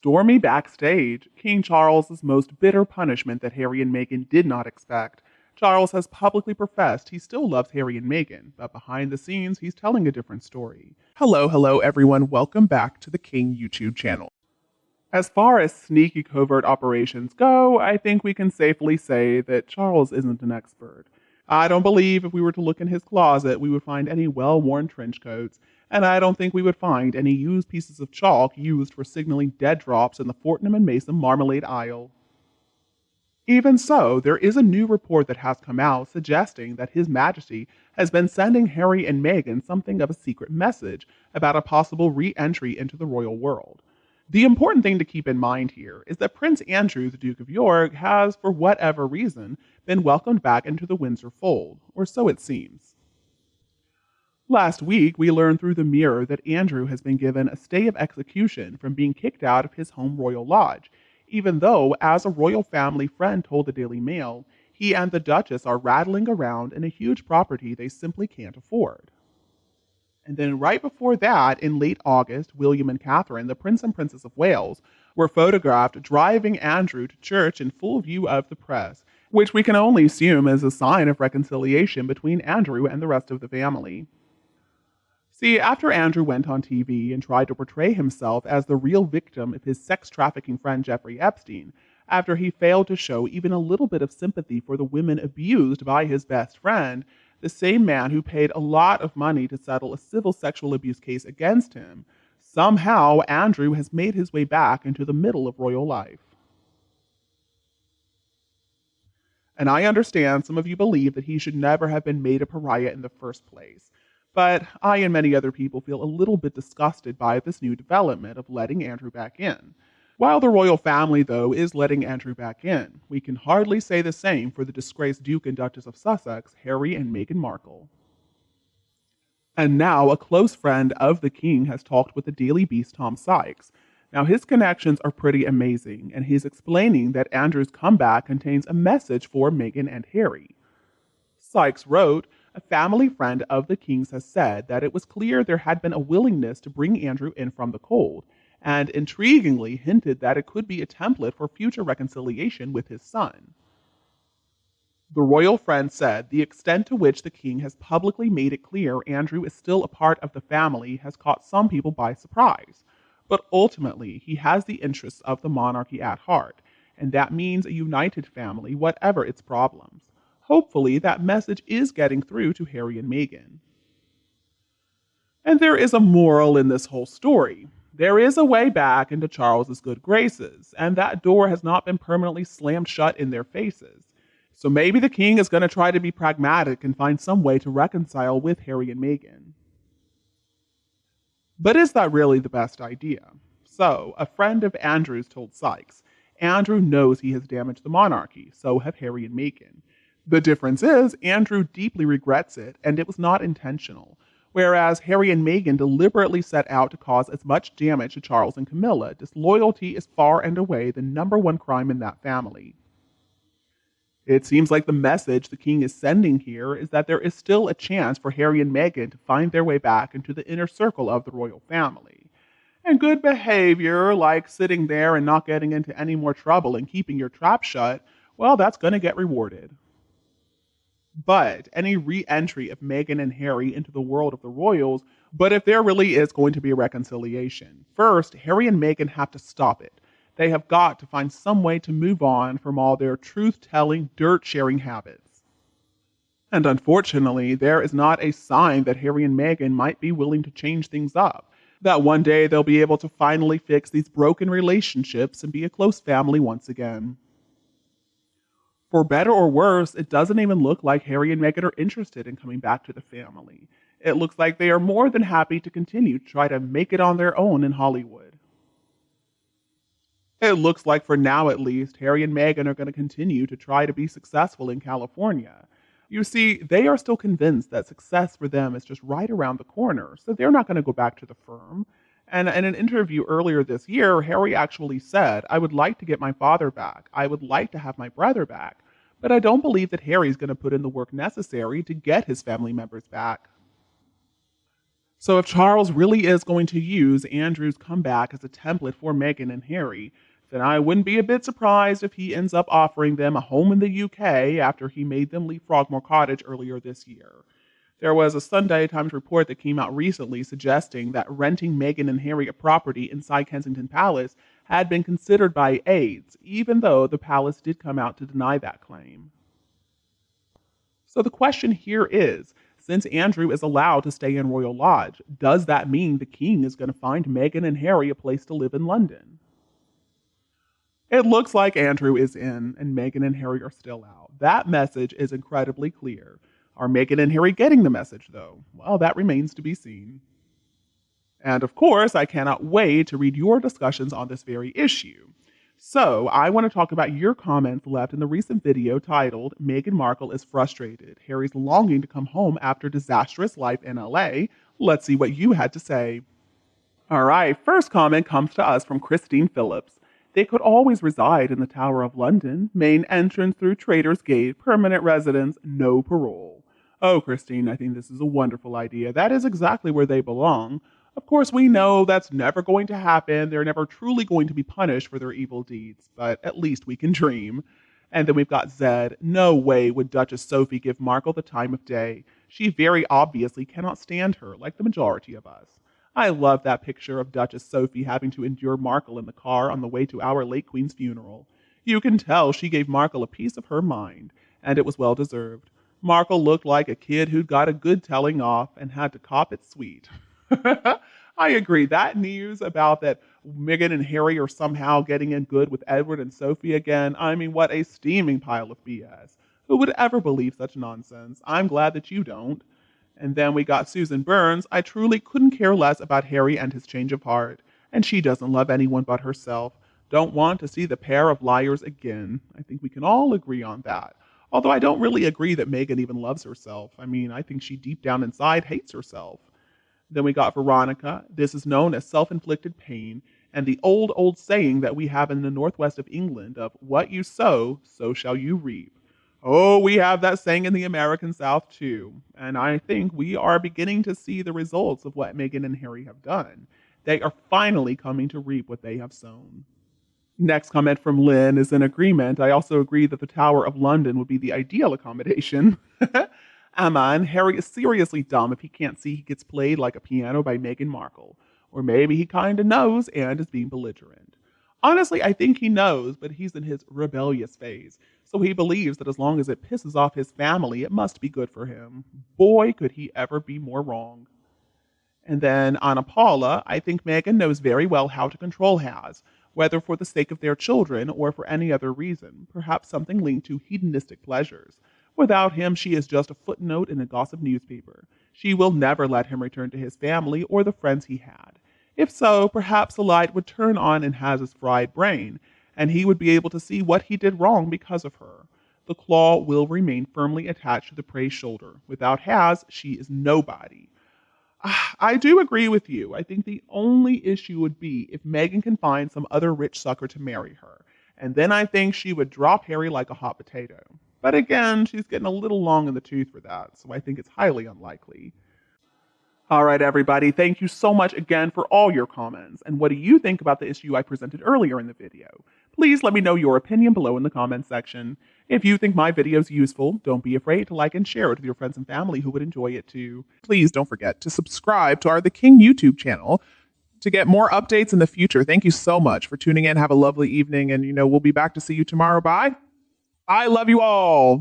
Stormy backstage, King Charles's most bitter punishment that Harry and Meghan did not expect. Charles has publicly professed he still loves Harry and Meghan, but behind the scenes, he's telling a different story. Hello, everyone. Welcome back to the King YouTube channel. As far as sneaky covert operations go, I think we can safely say that Charles isn't an expert. I don't believe if we were to look in his closet, we would find any well worn trench coats, and I don't think we would find any used pieces of chalk used for signaling dead drops in the Fortnum and Mason marmalade aisle. Even so, there is a new report that has come out suggesting that His Majesty has been sending Harry and Meghan something of a secret message about a possible re entry into the royal world. The important thing to keep in mind here is that Prince Andrew, the Duke of York, has, for whatever reason, been welcomed back into the Windsor fold, or so it seems. Last week, we learned through the Mirror that Andrew has been given a stay of execution from being kicked out of his home royal lodge, even though, as a royal family friend told the Daily Mail, he and the Duchess are rattling around in a huge property they simply can't afford. And then right before that, in late August, William and Catherine, the Prince and Princess of Wales, were photographed driving Andrew to church in full view of the press, which we can only assume is a sign of reconciliation between Andrew and the rest of the family. See, after Andrew went on TV and tried to portray himself as the real victim of his sex trafficking friend Jeffrey Epstein, after he failed to show even a little bit of sympathy for the women abused by his best friend, the same man who paid a lot of money to settle a civil sexual abuse case against him, somehow Andrew has made his way back into the middle of royal life. And I understand some of you believe that he should never have been made a pariah in the first place. But I and many other people feel a little bit disgusted by this new development of letting Andrew back in. While the royal family, though, is letting Andrew back in, we can hardly say the same for the disgraced Duke and Duchess of Sussex, Harry and Meghan Markle. And now, a close friend of the king has talked with the Daily Beast, Tom Sykes. Now, his connections are pretty amazing, and he's explaining that Andrew's comeback contains a message for Meghan and Harry. Sykes wrote, "A family friend of the king's has said that it was clear there had been a willingness to bring Andrew in from the cold, and intriguingly hinted that it could be a template for future reconciliation with his son." The royal friend said the extent to which the king has publicly made it clear Andrew is still a part of the family has caught some people by surprise. But ultimately, he has the interests of the monarchy at heart, and that means a united family, whatever its problems. Hopefully, that message is getting through to Harry and Meghan. And there is a moral in this whole story. There is a way back into Charles's good graces, and that door has not been permanently slammed shut in their faces. So maybe the king is going to try to be pragmatic and find some way to reconcile with Harry and Meghan. But is that really the best idea? So, a friend of Andrew's told Sykes, Andrew knows he has damaged the monarchy, so have Harry and Meghan. The difference is, Andrew deeply regrets it, and it was not intentional, whereas Harry and Meghan deliberately set out to cause as much damage to Charles and Camilla. Disloyalty is far and away the number one crime in that family. It seems like the message the king is sending here is that there is still a chance for Harry and Meghan to find their way back into the inner circle of the royal family. And good behavior, like sitting there and not getting into any more trouble and keeping your trap shut, well, that's going to get rewarded. But any re-entry of Meghan and Harry into the world of the royals, but if there really is going to be a reconciliation, first, Harry and Meghan have to stop it. They have got to find some way to move on from all their truth-telling, dirt-sharing habits. And unfortunately, there is not a sign that Harry and Meghan might be willing to change things up, that one day they'll be able to finally fix these broken relationships and be a close family once again. For better or worse, it doesn't even look like Harry and Meghan are interested in coming back to the family. It looks like they are more than happy to continue to try to make it on their own in Hollywood. It looks like for now at least, Harry and Meghan are going to continue to try to be successful in California. You see, they are still convinced that success for them is just right around the corner, so they're not going to go back to the firm. And in an interview earlier this year, Harry actually said, "I would like to get my father back. I would like to have my brother back. But I don't believe that Harry's going to put in the work necessary to get his family members back." So if Charles really is going to use Andrew's comeback as a template for Meghan and Harry, then I wouldn't be a bit surprised if he ends up offering them a home in the UK after he made them leave Frogmore Cottage earlier this year. There was a Sunday Times report that came out recently suggesting that renting Meghan and Harry a property inside Kensington Palace had been considered by aides, even though the palace did come out to deny that claim. So the question here is, since Andrew is allowed to stay in Royal Lodge, does that mean the king is going to find Meghan and Harry a place to live in London? It looks like Andrew is in and Meghan and Harry are still out. That message is incredibly clear. Are Meghan and Harry getting the message, though? Well, that remains to be seen. And of course, I cannot wait to read your discussions on this very issue. So, I want to talk about your comments left in the recent video titled Meghan Markle is Frustrated. Harry's longing to come home after disastrous life in LA. Let's see what you had to say. All right, first comment comes to us from Christine Phillips. They could always reside in the Tower of London, main entrance through Traitors Gate, permanent residence, no parole. Oh, Christine, I think this is a wonderful idea. That is exactly where they belong. Of course, we know that's never going to happen. They're never truly going to be punished for their evil deeds, but at least we can dream. And then we've got Zed. No way would Duchess Sophie give Markle the time of day. She very obviously cannot stand her, like the majority of us. I love that picture of Duchess Sophie having to endure Markle in the car on the way to our late Queen's funeral. You can tell she gave Markle a piece of her mind, and it was well deserved. Markle looked like a kid who'd got a good telling off and had to cop it sweet. I agree. That news about that Meghan and Harry are somehow getting in good with Edward and Sophie again, I mean, what a steaming pile of BS. Who would ever believe such nonsense? I'm glad that you don't. And then we got Susan Burns. I truly couldn't care less about Harry and his change of heart. And she doesn't love anyone but herself. Don't want to see the pair of liars again. I think we can all agree on that. Although I don't really agree that Meghan even loves herself. I mean, I think she deep down inside hates herself. Then we got Veronica. This is known as self-inflicted pain, and the old saying that we have in the northwest of England of what you sow, so shall you reap. Oh, we have that saying in the American South too. And I think we are beginning to see the results of what Meghan and Harry have done. They are finally coming to reap what they have sown. Next comment from Lynn is in agreement. I also agree that the Tower of London would be the ideal accommodation. Aman, Harry is seriously dumb if he can't see he gets played like a piano by Meghan Markle. Or maybe he kinda knows and is being belligerent. Honestly, I think he knows, but he's in his rebellious phase. So he believes that as long as it pisses off his family, it must be good for him. Boy, could he ever be more wrong. And then Anna Paula, I think Meghan knows very well how to control Has, whether for the sake of their children or for any other reason, perhaps something linked to hedonistic pleasures. Without him, she is just a footnote in a gossip newspaper. She will never let him return to his family or the friends he had. If so, perhaps the light would turn on in Haz's fried brain, and he would be able to see what he did wrong because of her. The claw will remain firmly attached to the prey's shoulder. Without Haz, she is nobody. I do agree with you. I think the only issue would be if Meghan can find some other rich sucker to marry her. And then I think she would drop Harry like a hot potato. But again, she's getting a little long in the tooth for that, so I think it's highly unlikely. All right, everybody, thank you so much again for all your comments. And what do you think about the issue I presented earlier in the video? Please let me know your opinion below in the comments section. If you think my video is useful, don't be afraid to like and share it with your friends and family who would enjoy it too. Please don't forget to subscribe to our The King YouTube channel to get more updates in the future. Thank you so much for tuning in. Have a lovely evening, and we'll be back to see you tomorrow. Bye. I love you all.